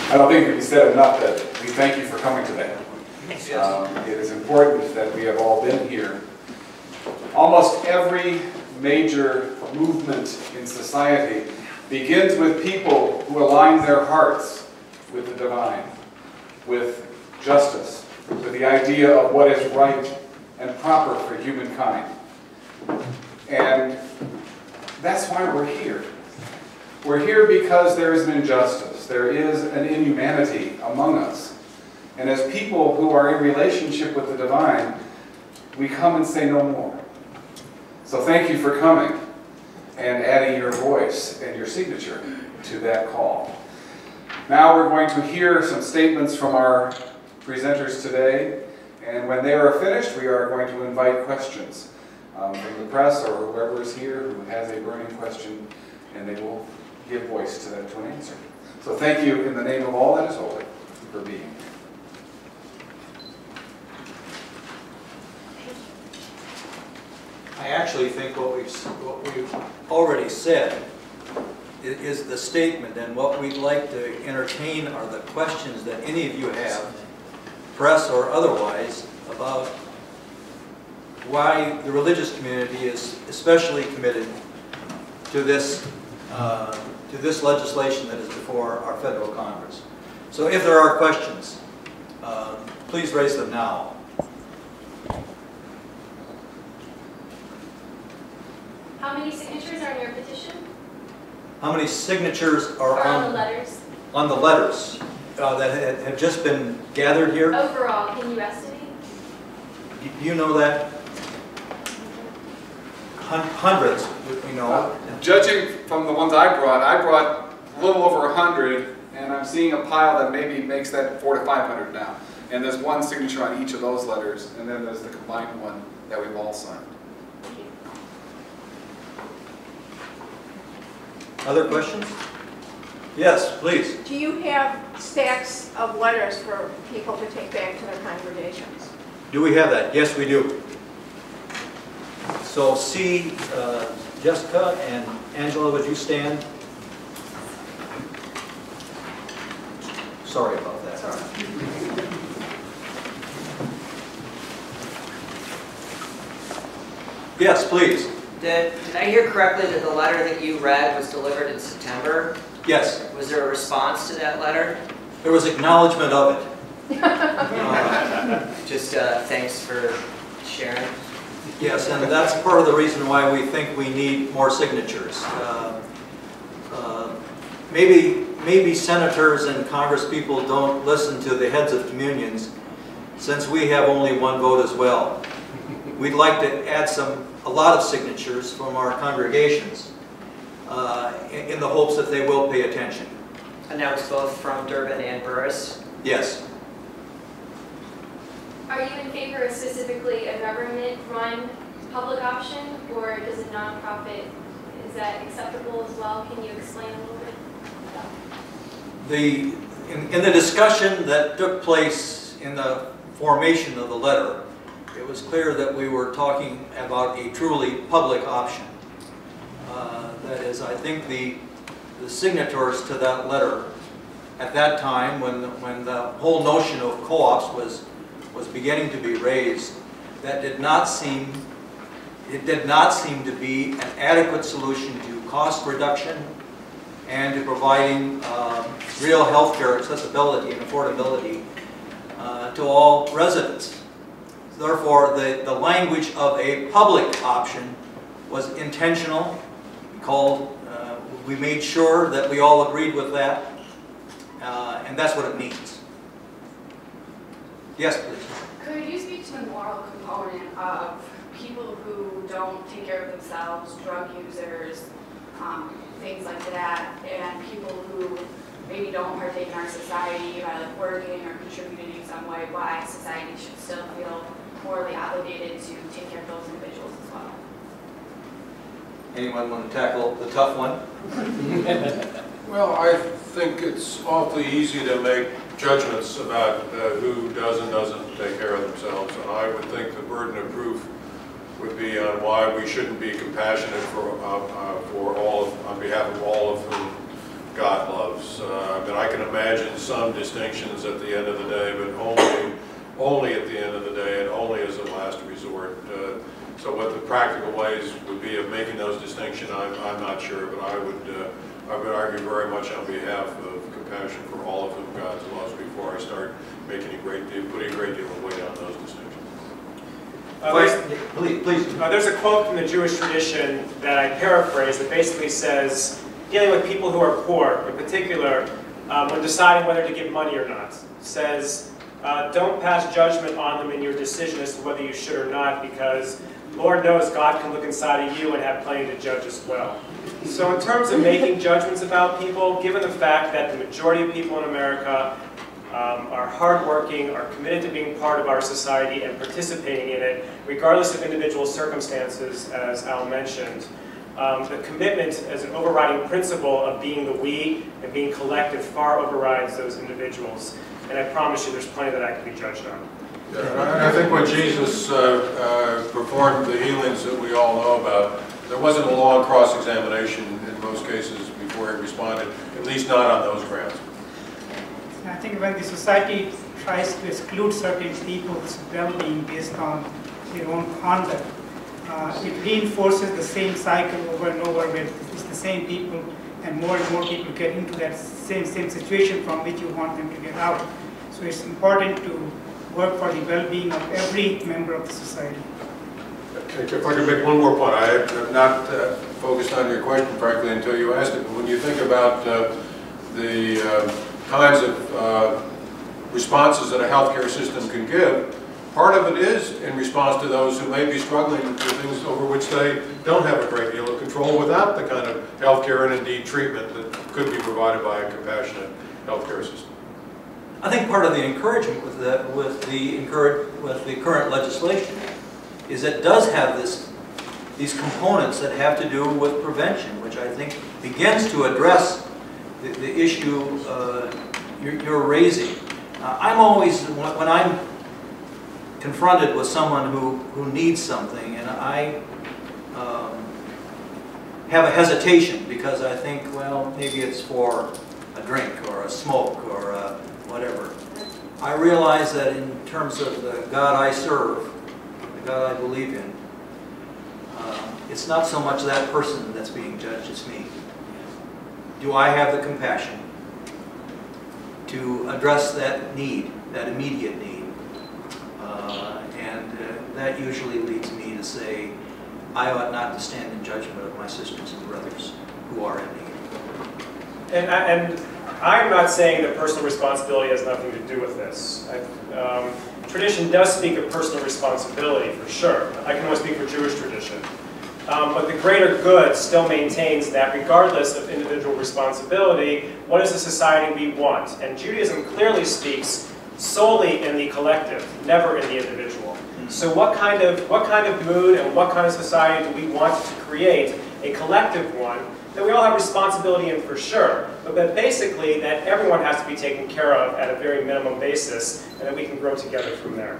I don't think it can be said enough that we thank you for coming today. It is important that we have all been here. Almost every major movement in society begins with people who align their hearts with the divine, with justice, with the idea of what is right and proper for humankind. And that's why we're here. We're here because there is an injustice. There is an inhumanity among us. And as people who are in relationship with the divine, we come and say no more. So thank you for coming and adding your voice and your signature to that call. Now we're going to hear some statements from our presenters today, and when they are finished, we are going to invite questions from the press or whoever is here who has a burning question, and they will give voice to that to an answer. So thank you in the name of all that is holy for being here. I actually think what we've already said is the statement, and what we'd like to entertain are the questions that any of you have, press or otherwise, about why the religious community is especially committed to this legislation that is before our federal Congress. So if there are questions, please raise them now. How many signatures are in your petition? How many signatures are on the letters? On the letters that have just been gathered here? Overall, can you estimate? Do you know that? Hundreds, you know. Judging from the ones I brought a little over 100, and I'm seeing a pile that maybe makes that 400 to 500 now. And there's one signature on each of those letters, and then there's the combined one that we've all signed. Other questions? Yes, please. Do you have stacks of letters for people to take back to their congregations? Do we have that? Yes, we do. So see, Jessica and Angela, would you stand? Sorry about that. Sorry. Yes, please. Did I hear correctly that the letter that you read was delivered in September? Yes. Was there a response to that letter? There was acknowledgement of it. Just thanks for sharing. Yes, and that's part of the reason why we think we need more signatures. Maybe senators and congresspeople don't listen to the heads of communions, since we have only one vote as well. We'd like to add a lot of signatures from our congregations in the hopes that they will pay attention. And that was both from Durban and Burris? Yes. Are you in favor of specifically a government-run public option, or does a nonprofit, is that acceptable as well? Can you explain a little bit? In the discussion that took place in the formation of the letter, it was clear that we were talking about a truly public option. That is, I think the signatories to that letter at that time, when the whole notion of co-ops was beginning to be raised, that did not seem to be an adequate solution to cost reduction and to providing real healthcare accessibility and affordability to all residents. Therefore, the language of a public option was intentional. We made sure that we all agreed with that, and that's what it means. Yes, please. Could you speak to the moral component of people who don't take care of themselves, drug users, things like that, and people who maybe don't partake in our society by like working or contributing in some way, why society should still feel morally obligated to take care of those individuals as well? Anyone want to tackle the tough one? Well, I think it's awfully easy to make judgments about who does and doesn't take care of themselves, and I would think the burden of proof would be on why we shouldn't be compassionate for all on behalf of all of whom God loves. But I can imagine some distinctions at the end of the day, but only at the end of the day and only as a last resort. So what the practical ways would be of making those distinctions, I'm not sure, but I would argue very much on behalf of compassion for all of whom God loves before I start putting a great deal of weight on those distinctions. Please. There's a quote from the Jewish tradition that I paraphrase that basically says, dealing with people who are poor, in particular, when deciding whether to give money or not, says, don't pass judgment on them in your decision as to whether you should or not, because Lord knows God can look inside of you and have plenty to judge as well. So in terms of making judgments about people, given the fact that the majority of people in America are hardworking, are committed to being part of our society and participating in it, regardless of individual circumstances, as Al mentioned, the commitment as an overriding principle of being the we and being collective far overrides those individuals. And I promise you there's plenty that I can be judged on. Yeah, and I think when Jesus performed the healings that we all know about, there wasn't a long cross-examination in most cases before he responded, at least not on those grounds. I think when the society tries to exclude certain people's well-being based on their own conduct, it reinforces the same cycle over and over where it's the same people and more people get into that same situation from which you want them to get out. So it's important to work for the well-being of every member of the society. If I could make one more point, I have not focused on your question, frankly, until you asked it. But when you think about the kinds of responses that a healthcare system can give, part of it is in response to those who may be struggling with things over which they don't have a great deal of control without the kind of healthcare and indeed treatment that could be provided by a compassionate healthcare system. I think part of the encouragement with the current legislation is it does have these components that have to do with prevention, which I think begins to address the issue you're raising. I'm always, when I'm confronted with someone who needs something, and I have a hesitation because I think, well, maybe it's for a drink or a smoke or whatever. I realize that in terms of the God I serve, the God I believe in, it's not so much that person that's being judged, it's me. Do I have the compassion to address that need, that immediate need? That usually leads me to say, I ought not to stand in judgment of my sisters and brothers who are in need. And I'm not saying that personal responsibility has nothing to do with this. Tradition does speak of personal responsibility, for sure. I can only speak for Jewish tradition. But the greater good still maintains that regardless of individual responsibility, what is the society we want? And Judaism clearly speaks solely in the collective, never in the individual. So what kind of mood and what kind of society do we want to create? A collective one that we all have responsibility in, for sure, but that basically that everyone has to be taken care of at a very minimum basis, and that we can grow together from there.